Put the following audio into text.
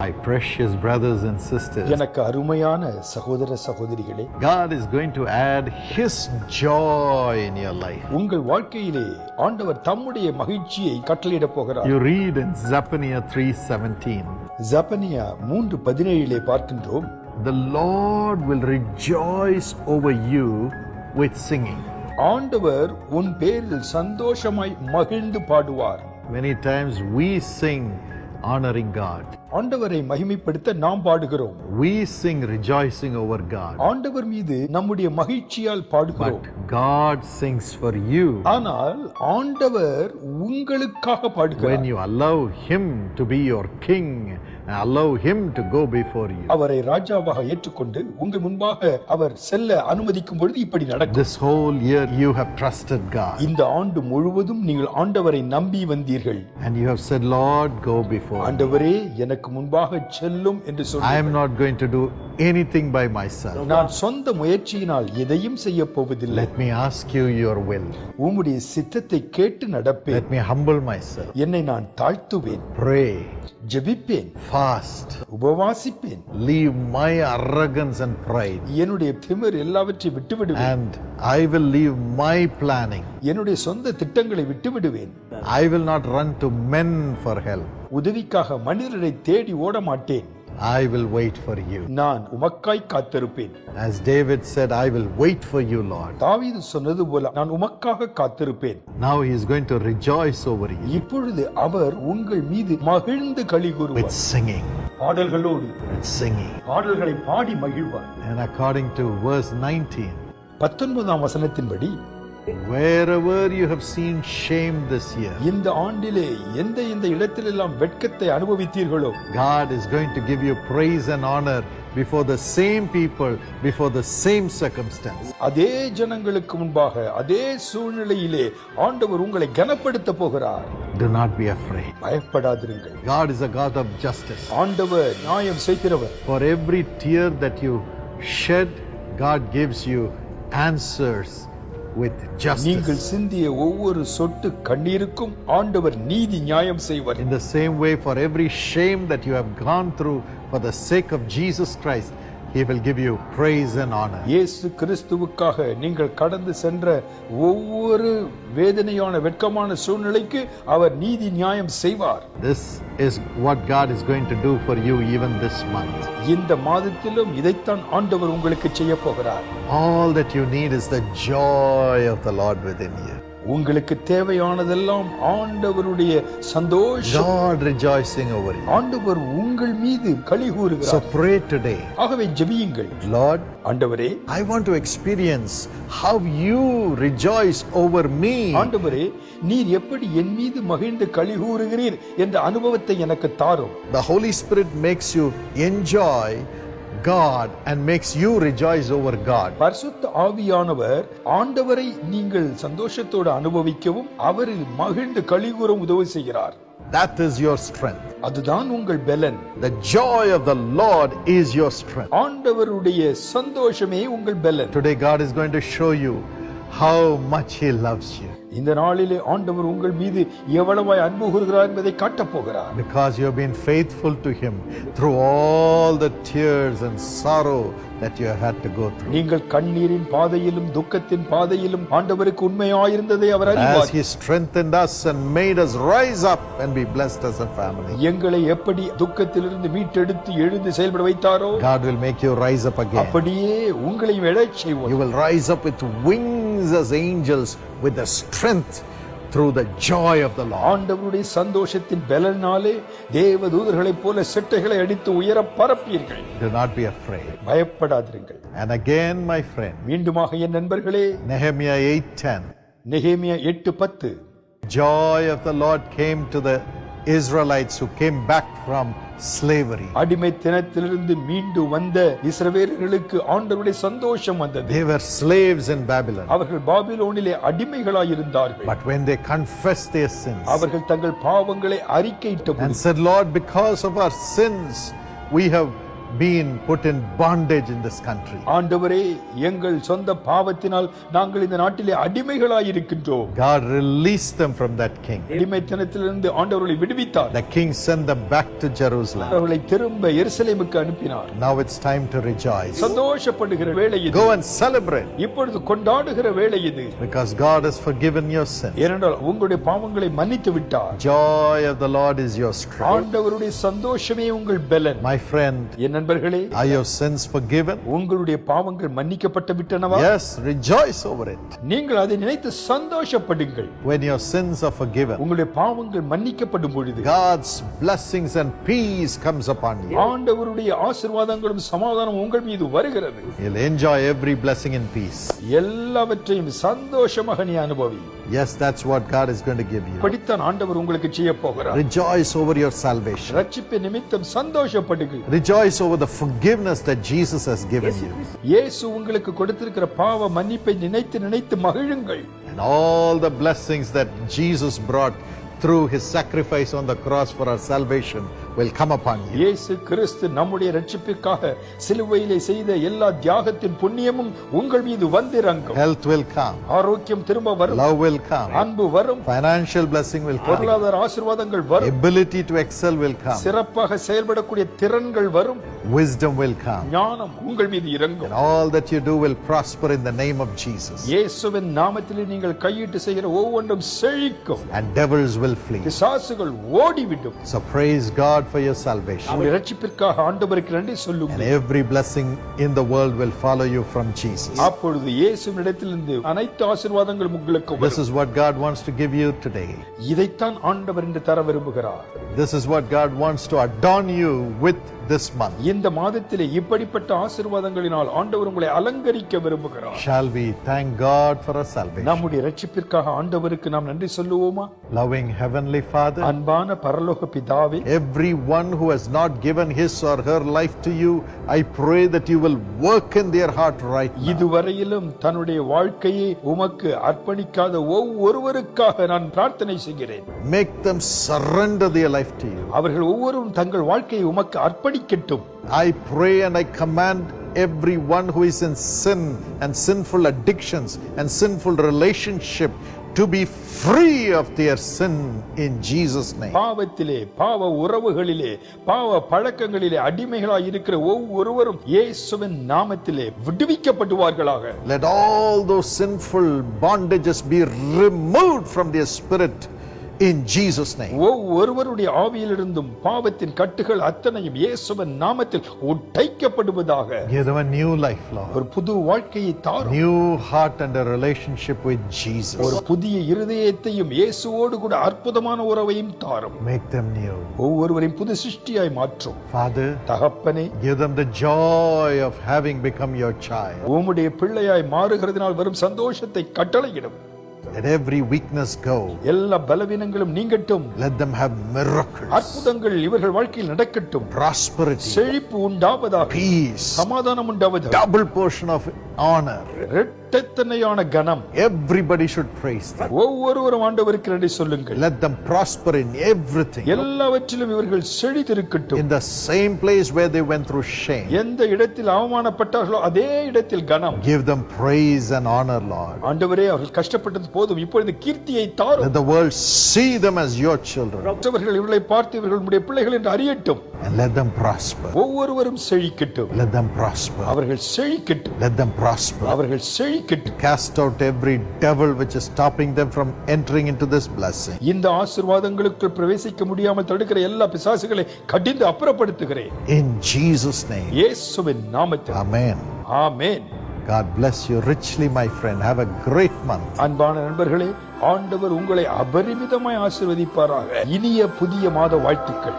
My precious brothers and sisters, எனக்கு அருமையான சகோதர சகோதரிகளே, God is going to add His joy in your life. உங்கள் வாழ்க்கையிலே ஆண்டவர் தம்முடைய மகிழ்ச்சியை கட்டளையிட போகிறார். You read in Zephaniah 3:17. ஜெபனியா 3:17 பார்க்கின்றோம், The Lord will rejoice over you with singing. ஆண்டவர் உன் பேரில் சந்தோஷமாய் மகிழ்ந்து பாடுவார். Many times we sing honoring God. ஆண்டவரை மகிமைப்படுத்த நாம் பாடுகிறோம். We sing rejoicing over God. ஆண்டவர் மீது நம்முடைய மகிழ்ச்சியால் பாடுகிறோம். But God sings for you. ஆனால் ஆண்டவர் உங்களுக்காக பாடுகிறார். When you allow Him to be your king and allow Him to go before you. அவரை ராஜாவாக ஏற்றுக்கொண்டு உங்கள் முன்பாக அவர் செல்ல அனுமதிக்கும் பொழுது இப்படி நடக்கும். This whole year you have trusted God. இந்த ஆண்டு முழுவதும் நீங்கள் ஆண்டவரை நம்பி வந்தீர்கள். And you have said, Lord, go before me. ஆண்டவரே எனக்கு முன்பாக செல்லும் என்று I am சொன்னீர்கள். not going to do anything by myself. நான் சொந்த முயற்சியினால் எதையும் செய்ய போவதில்லை. Let me ask you your will. உம்முடைய சித்தத்தை கேட்டு நடப்பேன். Let me humble myself. என்னை நான் தாழ்த்துவேன், Pray, ஜெபிப்பேன், fast, உபவாசிப்பேன், leave my arrogance and pride, என்னுடைய திமிர் எல்லாவற்றையும் விட்டுவிடுவேன், and I will leave my planning. என்னுடைய சொந்த திட்டங்களை விட்டுவிடுவேன். I will not run to men for help. உதவிக்காக மனிதரை தேடி ஓட மாட்டேன். I will wait for you. நான் உமக்காய் காத்திருப்பேன். As David said, I will wait for you, Lord. தாவீது சொன்னது போல நான் உமக்காக காத்திருப்பேன். Now he is going to rejoice over you இப்பொழுது அவர் உங்கள் மீது மகிழ்ந்து களி with கூறுவார். singing, பாடல்களோடு with singing. பாடல்களை பாடி மகிழ்வார். And according to verse 19, 19ஆம் வசனத்தின்படி, wherever you have seen shame this year, இந்த ஆண்டிலே எந்த இடத்திலெல்லாம் வெட்கத்தை அனுபவித்தீர்களோ, God is going to give you praise and honor before the same people, before the same circumstance. அதே ஜனங்களுக்கு முன்பாக அதே சூழ்நிலையிலே ஆண்டவர் உங்களை கனப்படுத்த போகிறார். Do not be afraid. பயப்படாதிருங்கள். God is a God of justice. ஆண்டவர் நியாயம் செய்கிறவர். For every tear that you shed, God gives you answers with நீங்கள் justice. சிந்திய ஒவ்வொரு சொட்டு கண்ணீருக்கும் ஆண்டவர் நீதி நியாயம் செய்வார். In the same way, for every shame that you have gone through for the sake of Jesus Christ, He will give you praise and honor. இயேசு கிறிஸ்துவுக்காக நீங்கள் கடந்து சென்ற ஒவ்வொரு வேதனையான வெட்கமான சூழ்நிலைக்கு அவர் நீதி நியாயம் செய்வார். This is what God is going to do for you even this month. இந்த மாதத்திலும் இதைத்தான் ஆண்டவர் உங்களுக்கு செய்ய போகிறார். All that you need is the joy of the Lord within you. உங்களுக்கு தேவையானதெல்லாம் ஆண்டவருடைய சந்தோஷம். God rejoicing over you. ஆண்டவர் உங்கள் மீது களி So கூறுகிறார். pray today, ஆகவே ஜெபியுங்கள். Lord, ஆண்டவரே, I want to experience how you rejoice over me. ஆண்டவரே, நீர் எப்படி என் மீது மகிழ்ந்து களி கூறுகிறீர் என்ற அனுபவத்தை எனக்கு தாரும். The Holy Spirit makes you enjoy God and makes you rejoice over God. பரிசுத்த ஆவியானவர் ஆண்டவரை நீங்கள் சந்தோஷத்தோடு அனுபவிக்கவும் அவரில் மகிழ்ந்து களி கூற உதவி செய்கிறார். That is your strength. அதுதான் உங்கள் பெலன். The joy of the Lord is your strength. ஆண்டவருடைய சந்தோஷமே உங்கள் பெலன். Today God is going to show you how much He loves you. இந்த நாளிலே ஆண்டவர் உங்கள் மீது எவ்வளவாய் அன்பு கூறுகிறார் என்பதை காட்டப் போகிறார். Because you have been faithful to Him through all the tears and sorrow that you have had to go through. நீங்கள் கண்ணீரின் பாதையிலும் துக்கத்தின் பாதையிலும் ஆண்டவருக்கு உண்மையாயிருந்ததை அவர் As அறிவார். He strengthened us and made us rise up and be blessed as a family, எங்களை எப்படி துக்கத்திலிருந்து மீட்டெடுத்து எழுந்து செயல்பட வைத்தாரோ, God will make you rise up again. அப்படியே உங்களையும் எழச் செய்வார். You will rise up with wings as angels with the strength through the joy of the Lord. ஆண்டவருடைய சந்தோஷத்தின் பலனாலே தேவதூதர்களைப் போல செட்டைகளை அடித்து உயர பறப்பீர்கள். Do not be afraid. பயப்படாதிருங்கள். And again, my friend, மீண்டுமாக என் நண்பர்களே, Nehemiah 8:10. நெகேமியா 8:10, Joy of the Lord came to the Israelites who came back from slavery. அடிமைத்தனத்திலிருந்து மீண்டு வந்த இஸ்ரவேலர்களுக்கு ஆண்டவருடைய சந்தோஷம் வந்தது. They were slaves in Babylon. அவர்கள் பாபிலோனிலே அடிமைகளாய் இருந்தார்கள். But when they confessed their sins அவர்கள் தங்கள் பாவங்களை அறிக்கையிட்ட and said, Lord, because of our sins, we have been put in bondage in this country. ஆண்டவரே, எங்கள் சொந்த பாவத்தினால் நாங்கள் இந்த நாட்டிலே அடிமைகளாய் இருக்கின்றோம். God released them from that king. அடிமைத்தனத்திலிருந்து ஆண்டவர்களை விடுவித்தார். The king sent them back to Jerusalem. அவர்களை திரும்ப எருசலேமுக்கு அனுப்பினார். Now it's time to rejoice. சந்தோஷப்படுகிற வேளை இது. Go and celebrate. இப்பொழுது கொண்டாடுகிற வேளை இது. Because God has forgiven your sin. ஏனென்றால் உங்களுடைய பாவங்களை மன்னித்து விட்டார். Joy of the Lord is your strength. ஆண்டவருடைய சந்தோஷமே உங்கள் பலன். My friend, என் நண்பர்களே, are your sins forgiven? உங்களுடைய பாவங்கள் மன்னிக்கப்பட்டு விட்டனவா? Yes, rejoice over it. நீங்கள் அதை நினைத்து சந்தோஷப்படுங்கள். When your sins are forgiven, உங்களுடைய பாவங்கள் மன்னிக்கப்படும் பொழுது God's blessings and peace comes upon you. ஆண்டவருடைய ஆசீர்வாதங்களும் சமாதானம் உங்கள் மீது வருகிறது. You'll enjoy every blessing in peace. எல்லாவற்றையும் சந்தோஷமாக நீ அனுபவி. Yes, that's what God is going to give you. படித்தான் ஆண்டவர் உங்களுக்கு செய்ய போகிறார். Rejoice over your salvation. ரட்சிப்பு நிமித்தம் சந்தோஷப்படுங்கள். Rejoice over the forgiveness that Jesus has given you. இயேசு உங்களுக்கு கொடுத்திருக்கிற பாவ மன்னிப்பை நினைத்து நினைத்து மகிழுங்கள். And all the blessings that Jesus brought through his sacrifice on the cross for our salvation will come upon you. இயேசு கிறிஸ்து நம்முடைய ரட்சிப்பிற்காக சிலுவையிலே செய்த எல்லா தியாகத்தின் புண்ணியமும் உங்கள் மீது வந்திறங்கும். Health will come. ஆரோக்கியம் திரும்ப வரும். Love will come. அன்பு வரும். Financial blessing will come. பொருளாதார ஆசீர்வாதங்கள் வரும். Ability to excel will come. சிறப்பாக செயல்படக்கூடிய திறன்கள் வரும். Wisdom will come. ஞானம் உங்கள் மீது இறங்கும். And all that you do will prosper in the name of Jesus. இயேசுவின் நாமத்திலே நீங்கள் கையிட்டு செய்கிற ஒவ்வொன்றும் செழிக்கும். And devils will flee. பிசாசுகள் ஓடிவிடும். So praise God for your salvation. உங்களுடைய ரட்சிப்பிற்காக ஆண்டவருக்கு நன்றி சொல்லுங்கள். And every blessing in the world will follow you from Jesus. அப்பொழுது இயேசுவினிடத்திலிருந்து அனைத்து ஆசீர்வாதங்களும் உங்களுக்கு வரும். This is what God wants to give you today. இதைத்தான் ஆண்டவர் இன்று தர விரும்புகிறார். This is what God wants to adorn you with this month. இந்த மாதத்திலே இப்படிப்பட்ட ஆசீர்வாதங்களினால் ஆண்டவர் உங்களை அலங்கரிக்க விரும்புகிறார். Shall we thank God for our salvation? நம்முடைய ரட்சிப்பிற்காக ஆண்டவருக்கு நாம் நன்றி சொல்லுவோமா? Loving Heavenly Father, அன்பான பரலோக பிதாவே, everyone who has not given his or her life to you, I pray that you will work in their heart right now. இதுவரையிலும் தன்னுடைய வாழ்க்கையை உமக்கு அர்ப்பணிக்காத ஒவ்வொருவருக்காக நான் பிரார்த்தனை செய்கிறேன். Make them surrender their life to you. அவர்கள் ஒவ்வொருவரும் தங்கள் வாழ்க்கையை உமக்கு அர்ப்பணிக்கட்டும். I pray and I command everyone who is in sin and sinful addictions and sinful relationship to be free of their sin in Jesus' name. பாவத்திலே, பாவ உறவுகளிலே, பாவ பழக்கங்களிலே அடிமைகளாய் இருக்கிற ஒவ்வொருவரும் இயேசுவின் நாமத்திலே விடுவிக்கப்படுவார்களாக. Let all those sinful bondages be removed from their spirit in Jesus' name. ஒவ்வொருவருடைய ஆவியிலிருந்தும் பாவத்தின் கட்டுகள் அத்தனையும் இயேசுவின் நாமத்தில் உடைக்கப்படுவதாக. Give them a new life, Lord. ஒரு புது வாழ்க்கையை தாரும். New heart and a relationship with Jesus. ஒரு புதிய இருதயத்தையும் இயேசுவோடு கூட அற்புதமான உறவையும் தாரும். Make them new. ஒவ்வொருவரையும் புது சிருஷ்டியாய் மாற்றும். Father, தகப்பனே, give them the joy of having become your child. உம்முடைய பிள்ளையாய் மாறுகிறதினால் வரும் சந்தோஷத்தை கட்டளையிடும். Let every weakness go. எல்லா பலவீனங்களும் நீங்கட்டும். Let them have miracles. அற்புதங்கள் இவர்கள் வாழ்க்கையில் நடக்கட்டும். Prosperity. செழிப்பு உண்டாவதாக. Peace. சமாதானம் உண்டாவதாக. Double portion of honor. இரட்டைத்தன்மையான கனம். Everybody should praise them. ஒவ்வொருவரும் ஆண்டவருக்கு நன்றி சொல்லுங்கள். Let them prosper in everything. எல்லாவற்றிலும் இவர்கள் செழித்திருக்கட்டும். In the same place where they went through shame. எந்த இடத்தில் அவமானப்பட்டார்களோ அதே இடத்தில் கனம். Give them praise and honor, Lord. ஆண்டவரே, அவர்கள் கஷ்டப்பட்டது போதும், இப்பொழுது கீர்த்தியை தாரும். Let the world see them as your children. மற்றவர்கள் இவர்களை பார்த்து இவர்கள் உம்முடைய பிள்ளைகள் என்று அறியட்டும். And let them prosper. ஒவ்வொருவரும் செழிக்கட்டும். Let them prosper. அவர்கள் செழிக்கட்டும். Let them prosper. அவர்கள் செழிக்கட்டும். Cast out every devil which is stopping them from entering into this blessing. இந்த ஆசீர்வாதங்களுக்கு பிரவேசிக்க முடியாமல் தடுக்கிற எல்லா பிசாசுகளை கடிந்து அப்புறப்படுத்துகிறேன். In Jesus' name. இயேசுவின் நாமத்தில். Amen. Amen. God bless you richly, my friend. Have a great month. அன்பான நண்பர்களே, ஆண்டவர் உங்களை அபரிமிதமாய் ஆசீர்வதிப்பாராக. இனிய புதிய மாத வாழ்த்துக்கள்.